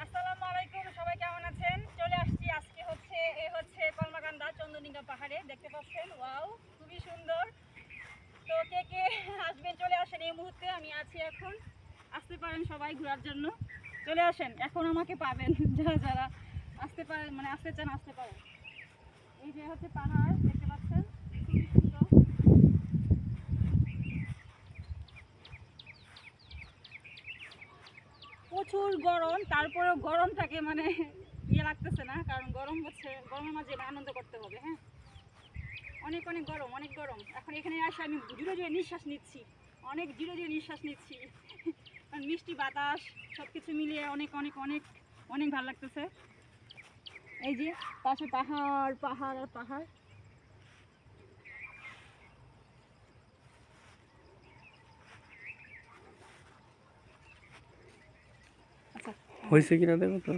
আসসালামু আলাইকুম, সবাই কেমন আছেন? চলে আসছি আজকে হচ্ছে কলমাকান্দা চন্দনিকা পাহাড়ে, দেখতে পাচ্ছেন। ওয়াও, খুবই সুন্দর। তো কে কে আসবেন চলে আসেন এই মুহূর্তে। আমি আছি এখন, আসতে পারেন সবাই ঘোরার জন্য, চলে আসেন। এখন আমাকে পাবেন যারা যারা আসতে পারেন, মানে আসতে চান আসতে পারেন। এই যে হচ্ছে পাহাড়, দেখতে পাচ্ছেন, খুবই সুন্দর। প্রচুর গরম, তারপরেও গরমটাকে মানে লাগতেছে না, কারণ গরমের মাঝে আনন্দ করতে হবে। হ্যাঁ, অনেক অনেক গরম, অনেক গরম। এখন এখানে আসে আমি ধীরে ধীরে নিঃশ্বাস নিচ্ছি, অনেক ধীরে ধীরে নিঃশ্বাস নিচ্ছি, কারণ মিষ্টি বাতাস সব কিছু মিলিয়ে অনেক অনেক অনেক অনেক ভালো লাগতেছে। এই যে পাশে পাহাড় পাহাড় আর পাহাড়। আচ্ছা, হয়েছে কিনা দেখো তো।